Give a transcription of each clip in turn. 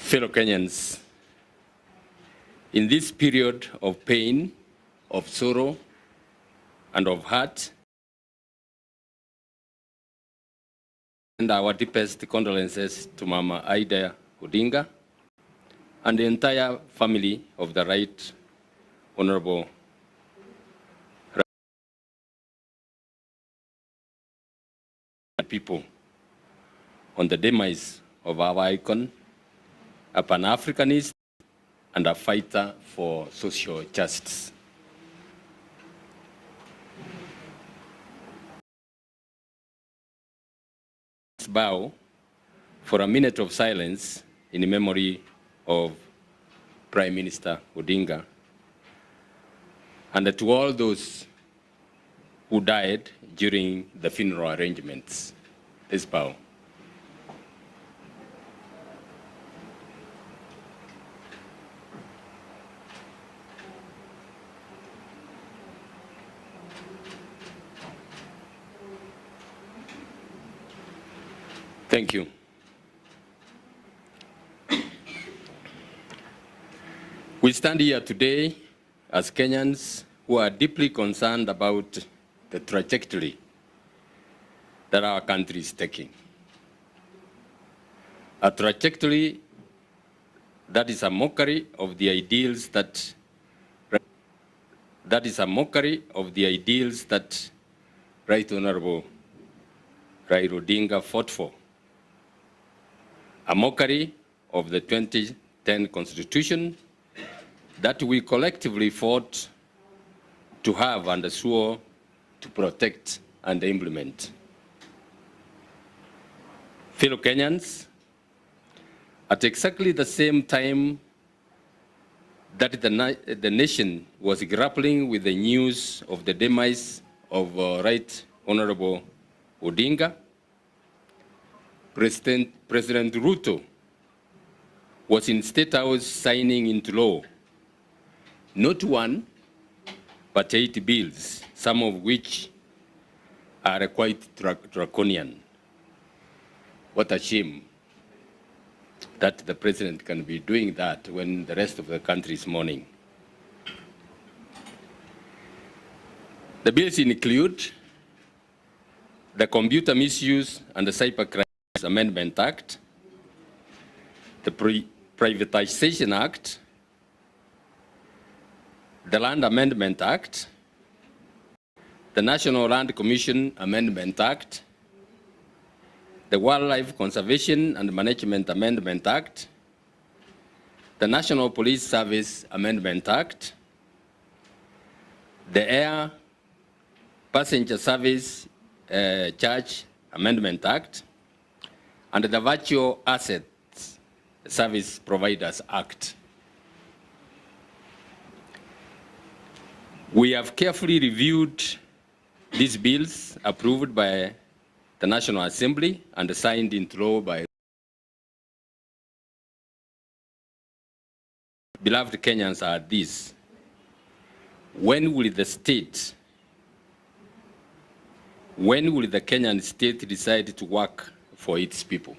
Fellow Kenyans, in this period of pain, of sorrow, and of hurt, and our deepest condolences to Mama Ida Odinga and the entire family of the Right Honorable people on the demise of our icon, a Pan-Africanist and a fighter for social justice. Let's bow for a minute of silence in memory of Prime Minister Odinga and to all those who died during the funeral arrangements. Let's bow. Thank you. We stand here today as Kenyans who are deeply concerned about the trajectory that our country is taking. A trajectory that is a mockery of the ideals that Right Honorable Raila Odinga fought for. A mockery of the 2010 Constitution that we collectively fought to have and swore to protect and implement. Fellow Kenyans, at exactly the same time that the nation was grappling with the news of the demise of Right Honorable Odinga, President Ruto was in State House signing into law not one, but 8 bills, some of which are quite draconian. What a shame that the president can be doing that when the rest of the country is mourning. The bills include the Computer Misuse and the Cybercrime Amendment Act, the Privatization Act, the Land Amendment Act, the National Land Commission Amendment Act, the Wildlife Conservation and Management Amendment Act, the National Police Service Amendment Act, the Air Passenger Service Charge Amendment Act, and the Virtual Assets Service Providers Act. We have carefully reviewed these bills approved by the National Assembly and signed into law by beloved Kenyans are these. When will the Kenyan state decide to work for its people?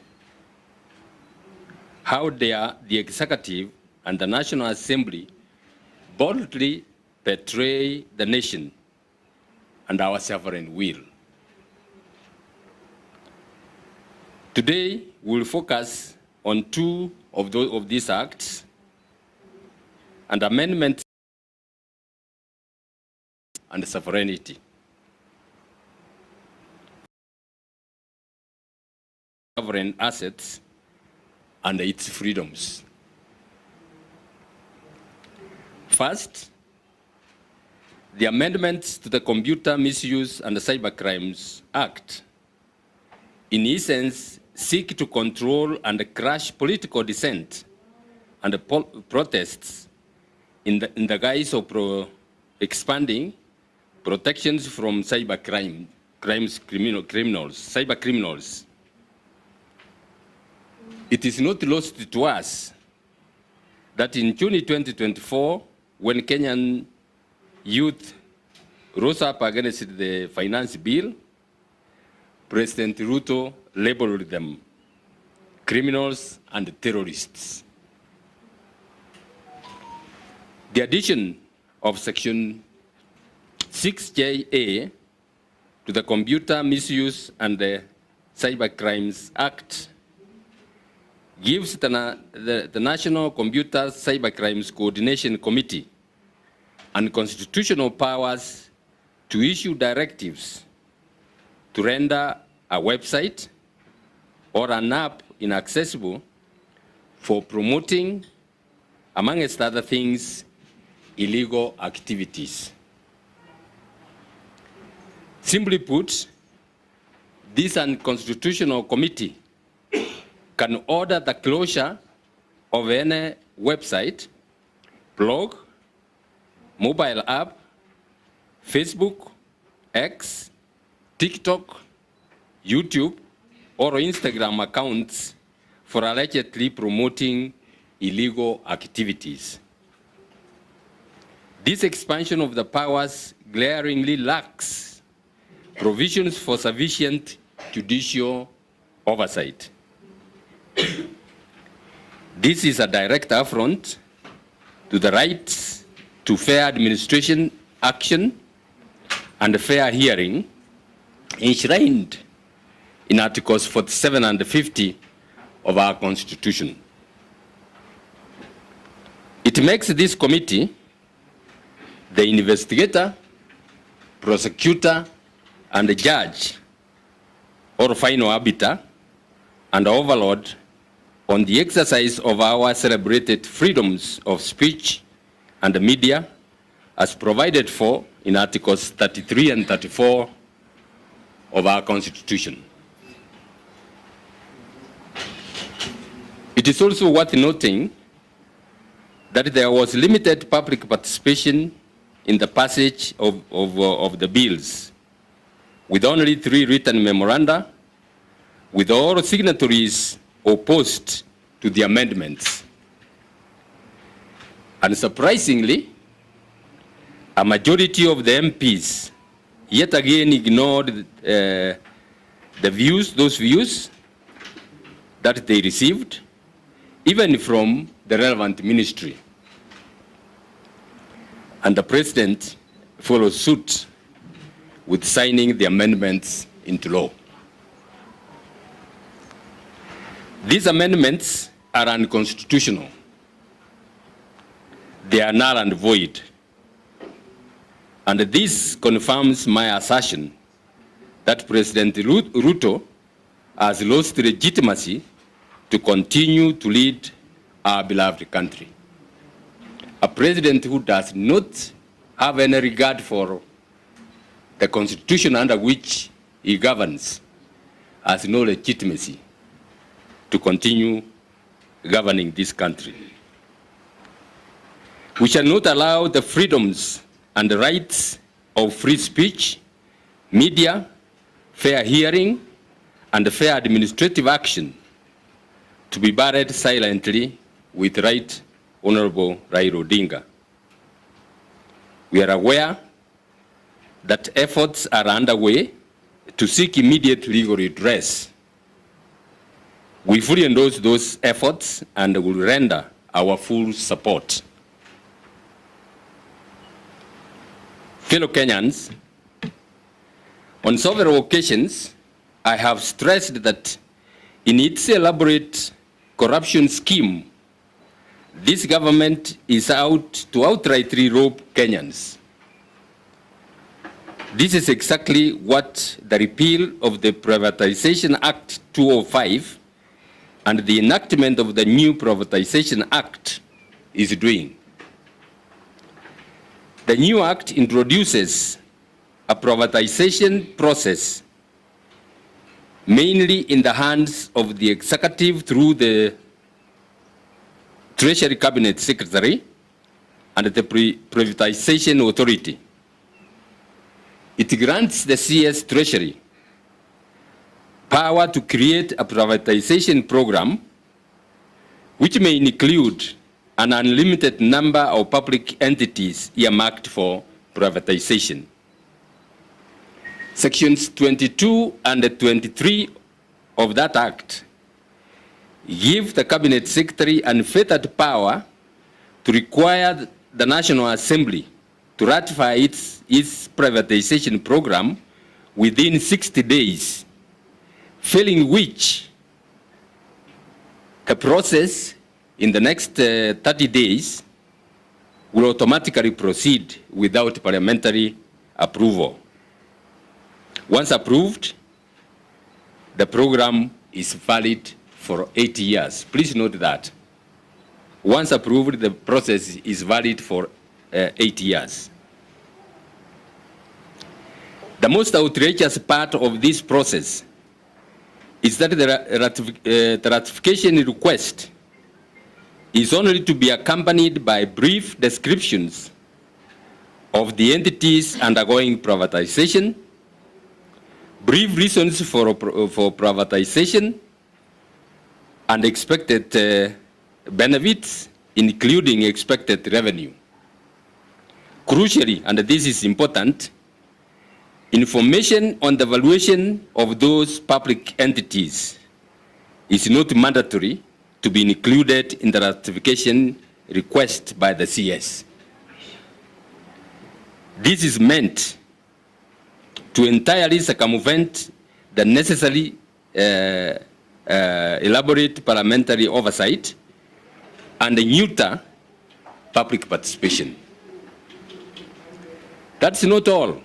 How dare the executive and the National Assembly boldly betray the nation and our sovereign will? Today, we will focus on 2 of these acts and amendments and sovereignty. Sovereign assets and its freedoms. First, the amendments to the Computer Misuse and Cybercrimes Act, in essence, seek to control and crush political dissent and protests in the guise of expanding protections from cybercriminals. It is not lost to us that in June 2024, when Kenyan youth rose up against the finance bill, President Ruto labeled them criminals and terrorists. The addition of Section 6JA to the Computer Misuse and the Cybercrimes Act gives the National Computer Cybercrimes Coordination Committee unconstitutional powers to issue directives to render a website or an app inaccessible for promoting, amongst other things, illegal activities. Simply put, this unconstitutional committee can order the closure of any website, blog, mobile app, Facebook, X, TikTok, YouTube, or Instagram accounts for allegedly promoting illegal activities. This expansion of the powers glaringly lacks provisions for sufficient judicial oversight. This is a direct affront to the rights to fair administration action and fair hearing enshrined in Articles 47 and 50 of our Constitution. It makes this committee the investigator, prosecutor, and the judge, or final arbiter, and overlord on the exercise of our celebrated freedoms of speech and the media, as provided for in Articles 33 and 34 of our Constitution. It is also worth noting that there was limited public participation in the passage of the bills, with only 3 written memoranda, with all signatories opposed to the amendments. Unsurprisingly, a majority of the MPs yet again ignored those views that they received, even from the relevant ministry. And the President followed suit with signing the amendments into law. These amendments are unconstitutional. They are null and void. And this confirms my assertion that President Ruto has lost legitimacy to continue to lead our beloved country. A president who does not have any regard for the Constitution under which he governs has no legitimacy to continue governing this country. We shall not allow the freedoms and the rights of free speech, media, fair hearing, and fair administrative action to be buried silently with Right Honorable Raila Odinga. We are aware that efforts are underway to seek immediate legal redress. We fully endorse those efforts and will render our full support. Fellow Kenyans, on several occasions, I have stressed that in its elaborate corruption scheme, this government is out to outrightly rob Kenyans. This is exactly what the repeal of the Privatization Act 2005 and the enactment of the new Privatization Act is doing. The new act introduces a privatization process mainly in the hands of the executive through the Treasury Cabinet Secretary and the Privatization Authority. It grants the CS Treasury power to create a privatization program which may include an unlimited number of public entities earmarked for privatization. Sections 22 and 23 of that act give the Cabinet Secretary unfettered power to require the National Assembly to ratify its privatization program within 60 days, failing which the process in the next 30 days will automatically proceed without parliamentary approval. Once approved, the program is valid for 8 years. Please note that. Once approved, the process is valid for 8 years. The most outrageous part of this process is that the ratification request is only to be accompanied by brief descriptions of the entities undergoing privatization, brief reasons for privatization, and expected benefits, including expected revenue. Crucially, and this is important, information on the valuation of those public entities is not mandatory to be included in the ratification request by the CS. This is meant to entirely circumvent the necessary elaborate parliamentary oversight and neuter public participation. That's not all.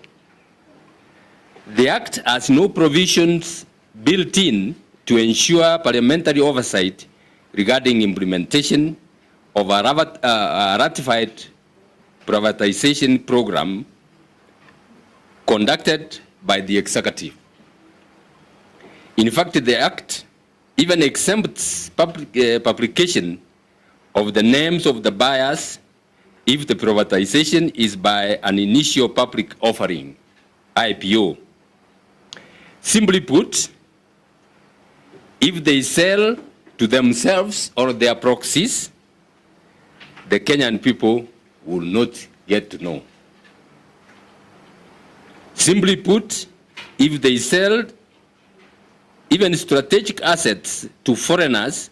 The Act has no provisions built in to ensure parliamentary oversight regarding implementation of a ratified privatization program conducted by the executive. In fact, the Act even exempts publication of the names of the buyers if the privatization is by an initial public offering, IPO. Simply put, if they sell to themselves or their proxies, the Kenyan people will not get to know. Simply put, if they sell even strategic assets to foreigners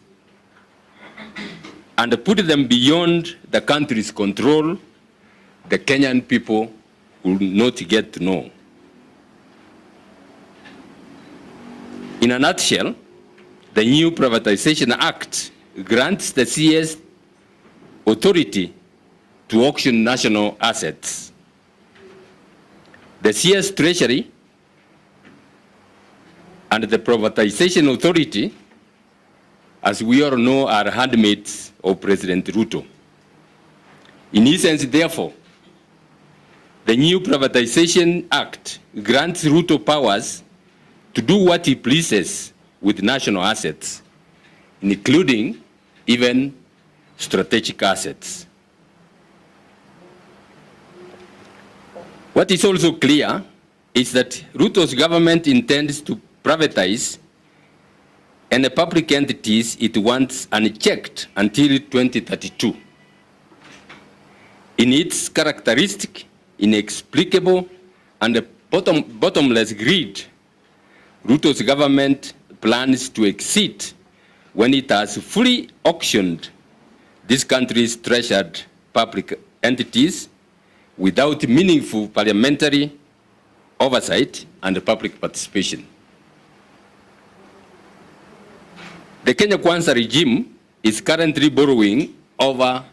and put them beyond the country's control, the Kenyan people will not get to know. In a nutshell, the new Privatization Act grants the CS authority to auction national assets. The CS Treasury and the Privatization Authority, as we all know, are handmaids of President Ruto. In essence, therefore, the new Privatization Act grants Ruto powers to do what he pleases with national assets, including even strategic assets. What is also clear is that Ruto's government intends to privatize any public entities it wants unchecked until 2032. In its characteristic, inexplicable, and bottomless greed, Ruto's government plans to exit when it has fully auctioned this country's treasured public entities without meaningful parliamentary oversight and public participation. The Kenya Kwanza regime is currently borrowing over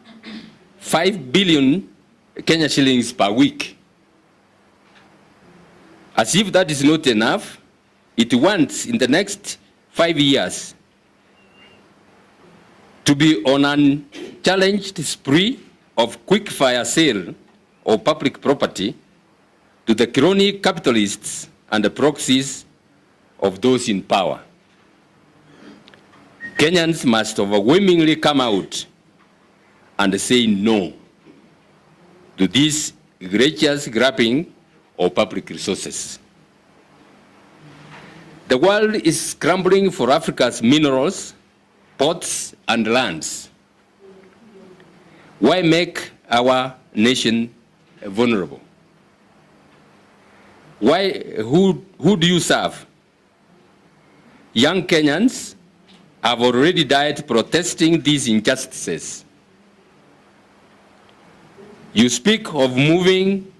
5 billion Kenya shillings per week. As if that is not enough, it wants in the next 5 years to be on an unchallenged spree of quick fire sale of public property to the crony capitalists and the proxies of those in power. Kenyans must overwhelmingly come out and say no to this egregious grabbing of public resources. The world is scrambling for Africa's minerals, ports, and lands. Why make our nation vulnerable? Who do you serve? Young Kenyans have already died protesting these injustices. You speak of moving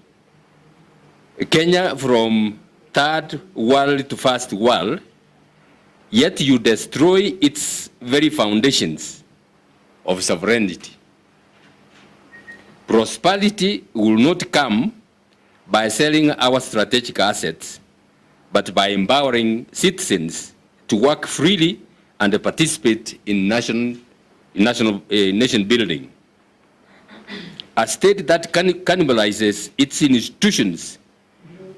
Kenya from third world to first world, yet you destroy its very foundations of sovereignty. Prosperity will not come by selling our strategic assets, but by empowering citizens to work freely and participate in nation building. A state that cannibalizes its institutions,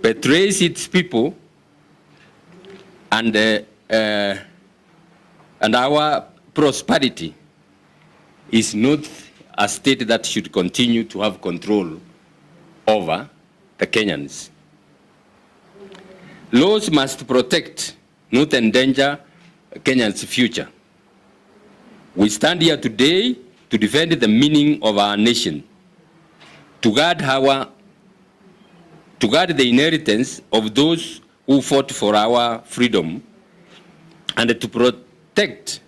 betrays its people, and our prosperity is not a state that should continue to have control over the Kenyans. Laws must protect, not endanger, Kenyans' future. We stand here today to defend the meaning of our nation, to guard the inheritance of those who fought for our freedom, and to protect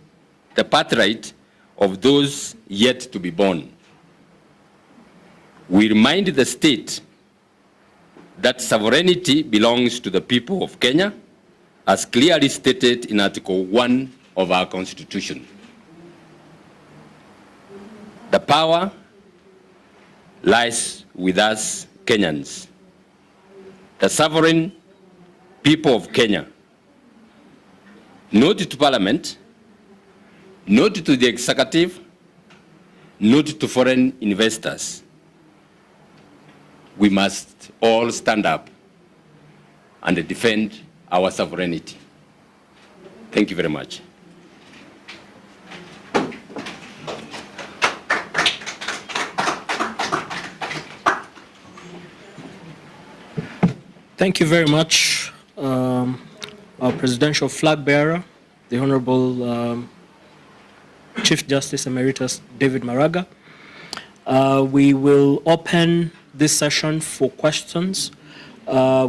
the birthright of those yet to be born. We remind the state that sovereignty belongs to the people of Kenya, as clearly stated in Article 1 of our Constitution. The power lies with us Kenyans, the sovereign people of Kenya, not to Parliament, not to the executive, not to foreign investors. We must all stand up and defend our sovereignty. Thank you very much. Thank you very much, our Presidential Flag Bearer, the Honorable Chief Justice Emeritus David Maraga. We will open this session for questions,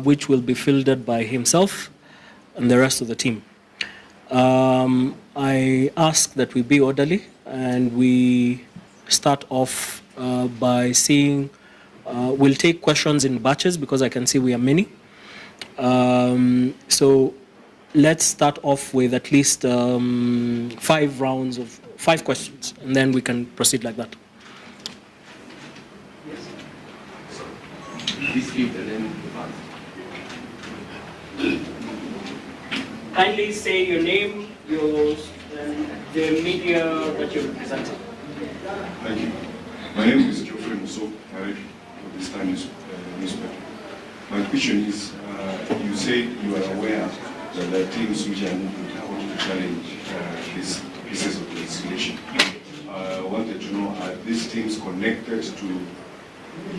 which will be fielded by himself and the rest of the team. I ask that we be orderly, and we start off by seeing, we'll take questions in batches because I can see we are many. So let's start off with at least 5 rounds of 5 questions, and then we can proceed like that. Kindly say your name, and the media that you're representing. Thank you. My name is Geoffrey Muso, of this time newspaper. My question is, you say you are aware that there are teams which are moving to challenge these pieces of legislation. I wanted to know, are these teams connected to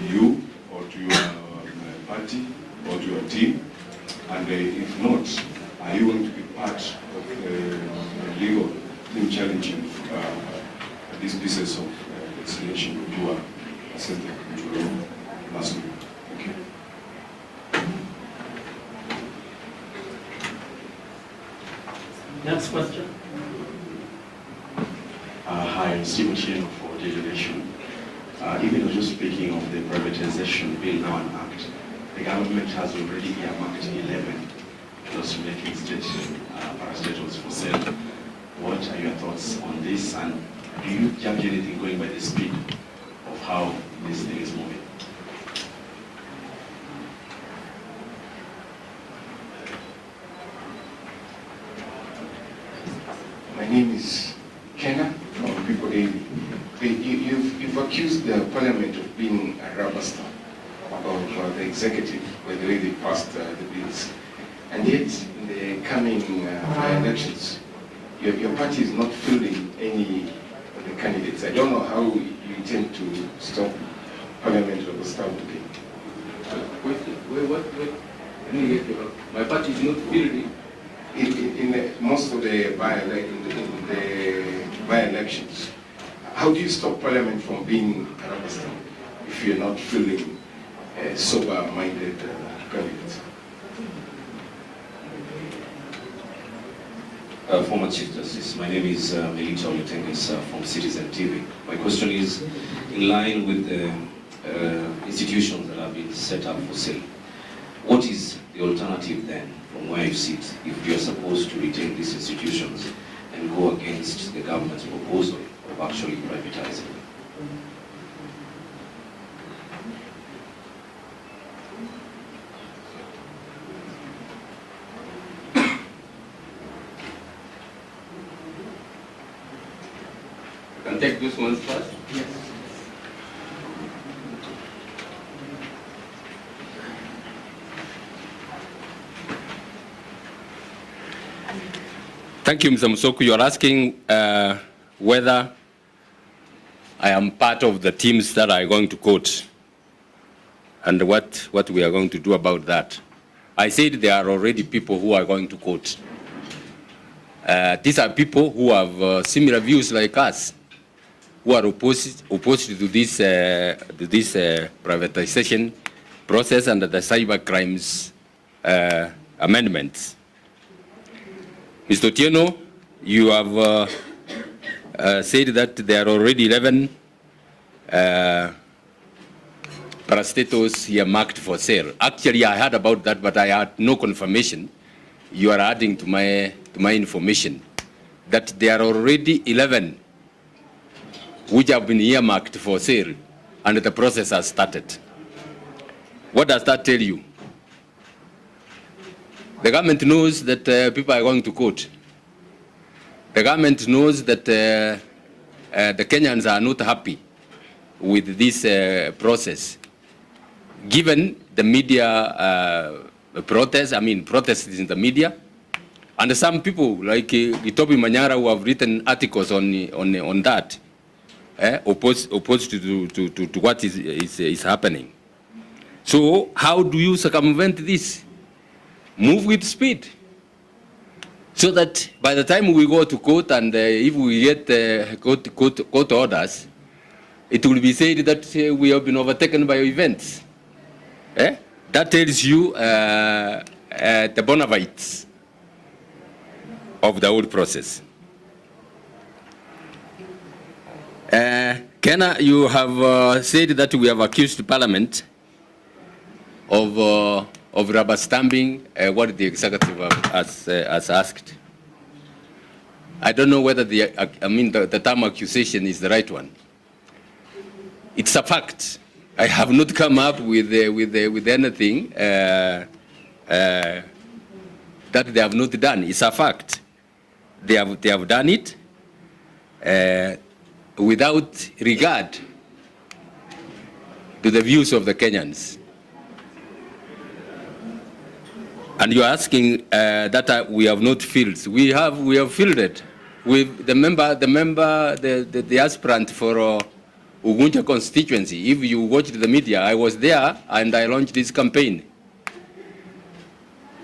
you or to your party or to your team? And if not, are you going to be part of the legal team challenging these pieces of legislation you are assenting to last week? Thank you. Next question. Hi, I'm Stephen Chino for Daily Nation. Even just speaking of the privatization bill now an act, the government has already earmarked 11 loss-making state parastatals for sale. What are your thoughts on this, and do you judge anything going by the speed of how this thing is moving? My name is Kenna from People Daily. You've accused the Parliament of being a rubber stamp of the executive by the way they passed the bills. And yet, in the coming elections, your party is not fielding any of the candidates. I don't know how you intend to stop Parliament rubber stamp again. What? My party is not fielding. In most of the by-elections, how do you stop Parliament from being a rubber stamp if you're not fielding sober-minded candidates? Former Chief Justice, my name is Melita Olutengis from Citizen TV. My question is, in line with the institutions that have been set up for sale. What is the alternative then, from where you sit, if you are supposed to retain these institutions and go against the government's proposal of actually privatizing? I can take this one first. Yes. Thank you, Mr. Musoku. You are asking whether I am part of the teams that are going to court and what we are going to do about that. I said there are already people who are going to court. These are people who have similar views like us, who are opposed to this privatization process and the cybercrimes amendments. Mr. Otieno, you have said that there are already 11 parastatals here marked for sale. Actually, I heard about that, but I had no confirmation. You are adding to my information that there are already 11 which have been earmarked for sale, and the process has started. What does that tell you? The government knows that people are going to court. The government knows that the Kenyans are not happy with this process. Given the media protests in the media, and some people like Itobi Manyara who have written articles on that, opposed to what is happening. So how do you circumvent this? Move with speed, so that by the time we go to court and if we get court orders, it will be said that we have been overtaken by events. That tells you the bona fides of the whole process. Kenna, you have said that we have accused Parliament of rubber stamping what the executive has asked. I don't know whether the term accusation is the right one. It's a fact. I have not come up with anything that they have not done. It's a fact. They have done it without regard to the views of the Kenyans. And you are asking that we have not filled. We have filled it with the aspirant for Ugunja constituency. If you watched the media, I was there and I launched this campaign.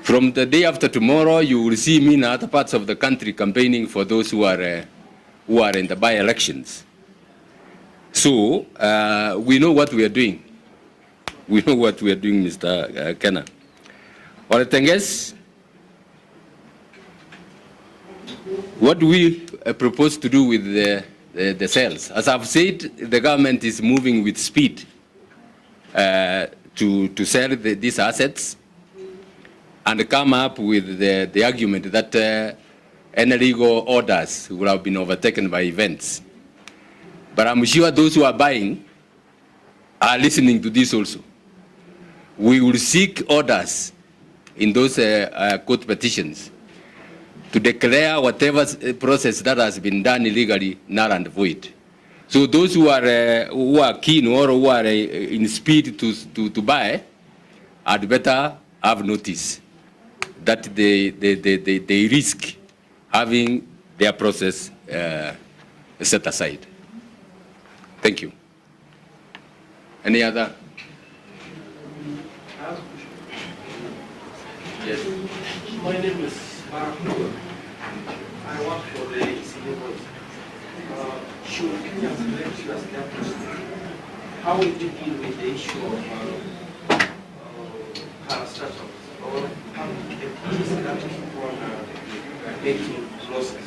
From the day after tomorrow, you will see me in other parts of the country campaigning for those who are in the by-elections. So we know what we are doing. We know what we are doing, Mr. Kenna. Well, the thing is, what do we propose to do with the sales? As I've said, the government is moving with speed to sell these assets and come up with the argument that any legal orders will have been overtaken by events. But I'm sure those who are buying are listening to this also. We will seek orders in those court petitions to declare whatever process that has been done illegally null and void. So those who are keen or who are in speed to buy had better have notice that they risk having their process set aside. Thank you. Any other? Yes. My name is Maraga. I work for the ECD Voice. Should Kenyans elect you as their president, how will you deal with the issue of parastatals, or how will the police that keep on making losses?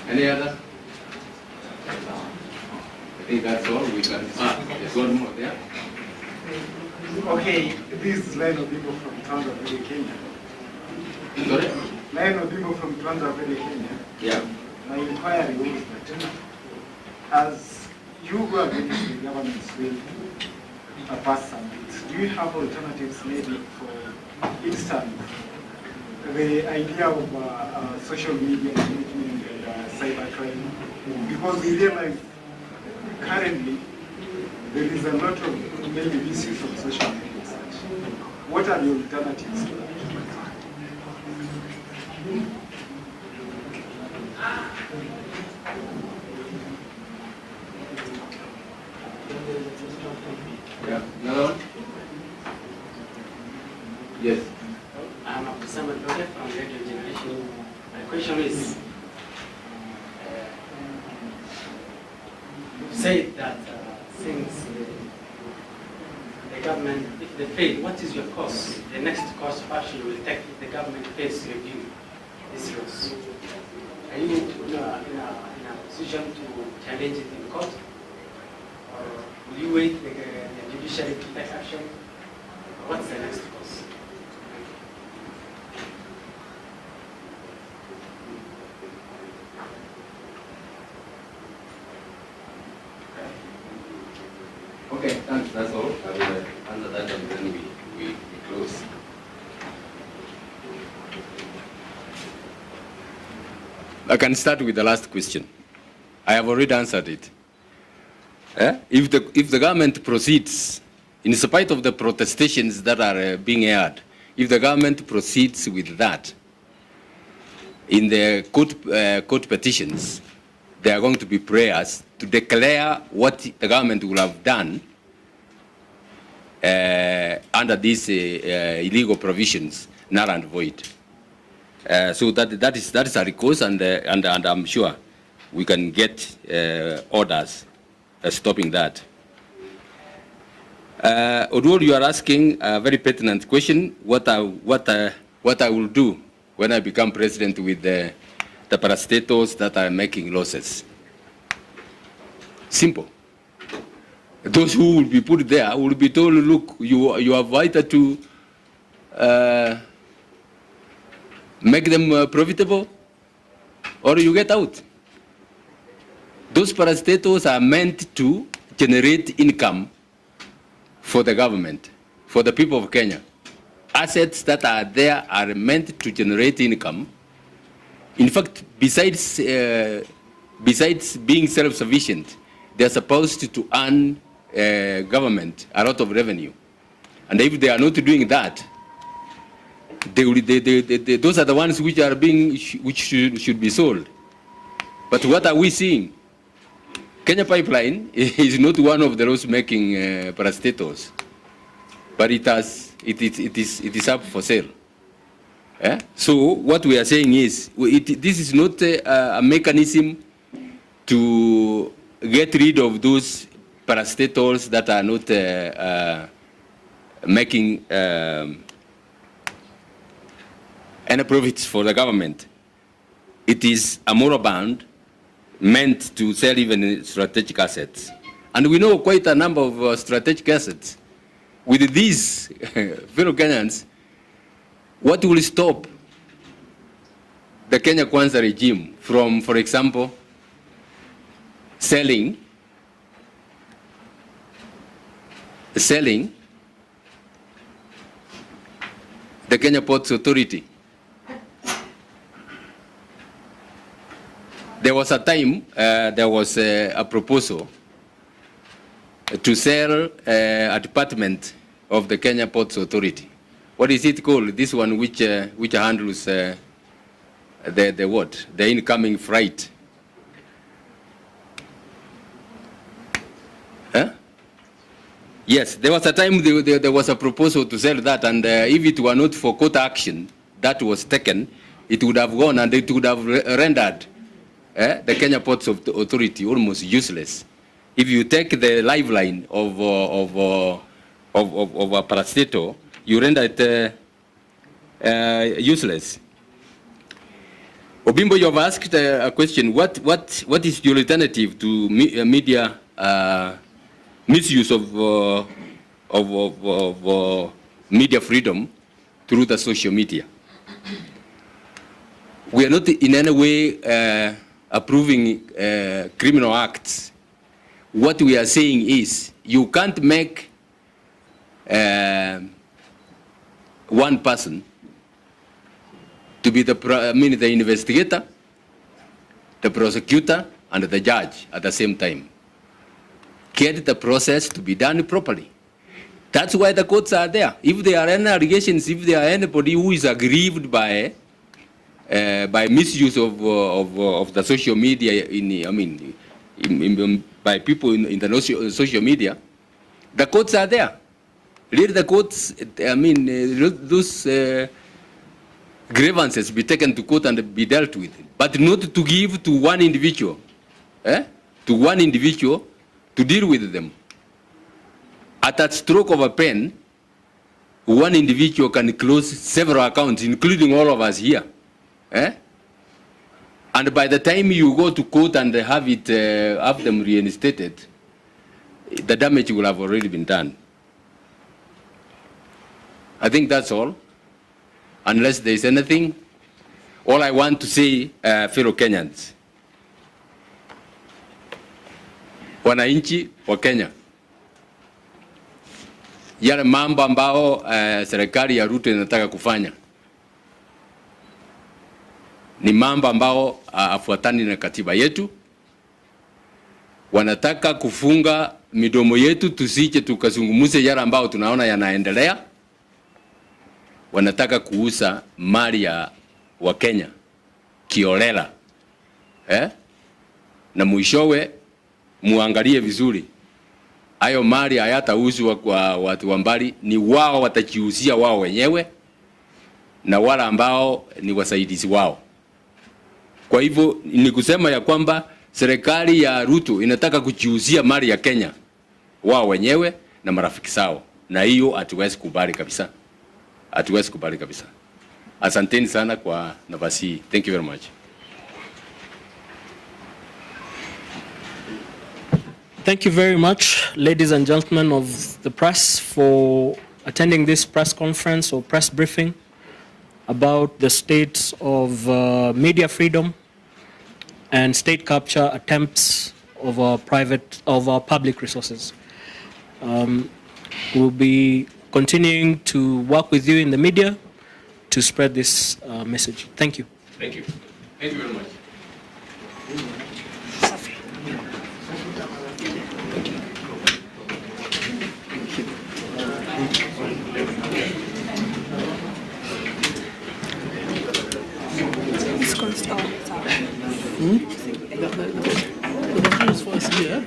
Any other? I think that's all we can. There's one more there. Okay, this is Lionel Bimbo from Trans Valley, Kenya. Sorry? Lionel Bimbo from Trans Valley, Kenya. Yeah. My inquiry was that as you go against the government's will to pass some bills, do you have alternatives maybe, for instance, the idea of social media engagement and cybercrime? Because we realize currently there is a lot of maybe misuse of social media and such. What are the alternatives to that? Yeah. Another one? Yes. I'm a December project from Radio Generation. My question is, you said that since the government, if they fail, what is your cost? The next course of action you will take if the government fails to review this loss. Are you in a position to challenge it in court? Or will you wait the judiciary to take action? What's the next course? Okay, thanks. That's all. I will answer that and then we close. I can start with the last question. I have already answered it. If the government proceeds, in spite of the protestations that are being aired, if the government proceeds with that, in the court petitions, there are going to be prayers to declare what the government will have done under these illegal provisions, null and void. So that is a recourse, and I'm sure we can get orders stopping that. Although you are asking a very pertinent question, what I will do when I become president with the parastatals that are making losses. Simple. Those who will be put there will be told, look, you are vital to make them profitable, or you get out. Those parastatals are meant to generate income for the government, for the people of Kenya. Assets that are there are meant to generate income. In fact, besides being self-sufficient, they are supposed to earn government a lot of revenue. And if they are not doing that, those are the ones which are which should be sold. But what are we seeing? Kenya Pipeline is not one of the loss-making parastatals, but it is up for sale. So what we are saying is, this is not a mechanism to get rid of those parastatals that are not making any profits for the government. It is a moral band meant to sell even strategic assets. And we know quite a number of strategic assets. With these fellow Kenyans, what will stop the Kenya Kwanza regime from, for example, selling the Kenya Ports Authority? There was a time, there was a proposal to sell a department of the Kenya Ports Authority. What is it called? This one which handles the incoming freight. Yes, there was a time there was a proposal to sell that, and if it were not for court action that was taken, it would have gone and it would have rendered the Kenya Ports Authority almost useless. If you take the lifeline of a parastatal, you render it useless. Obimbo, you have asked a question. What is the alternative to media misuse of media freedom through the social media? We are not in any way approving criminal acts. What we are saying is you can't make one person to be the investigator, the prosecutor, and the judge at the same time. Get the process to be done properly. That's why the courts are there. If there are any allegations, if there are anybody who is aggrieved by misuse of the social media, by people in the social media, the courts are there. Let the courts, those grievances be taken to court and be dealt with, but not to give to one individual, to one individual to deal with them. At a stroke of a pen, one individual can close several accounts, including all of us here. And by the time you go to court and have them reinstated, the damage will have already been done. I think that's all. Unless there's anything, all I want to say, fellow Kenyans, wananchi wa Kenya, yale mambo ambao serikali ya Ruto inataka kufanya ni mambo ambao afuatani na katiba yetu. Wanataka kufunga midomo yetu tusije tukazungumuze yale ambao tunaona yanaendelea. Wanataka kuuza mali ya Wakenya kiolela, na mwishowe muangalie vizuri, hayo mali hayatauzwa kwa watu wa mbali, ni wao watajiuzia wao wenyewe na wala ambao ni wasaidizi wao. Kwa hivyo ni kusema ya kwamba serikali ya Ruto inataka kujiuzia mali ya Kenya wao wenyewe na marafiki zao, na hiyo hatuwezi kubali kabisa. Hatuwezi kubali kabisa. Asanteni sana kwa nafasi hii. Thank you very much. Thank you very much, ladies and gentlemen of the press, for attending this press conference or press briefing about the state of media freedom and state capture attempts of our public resources. We'll be continuing to work with you in the media to spread this message. Thank you. Thank you. Thank you very much. It's going to start. The is for us here.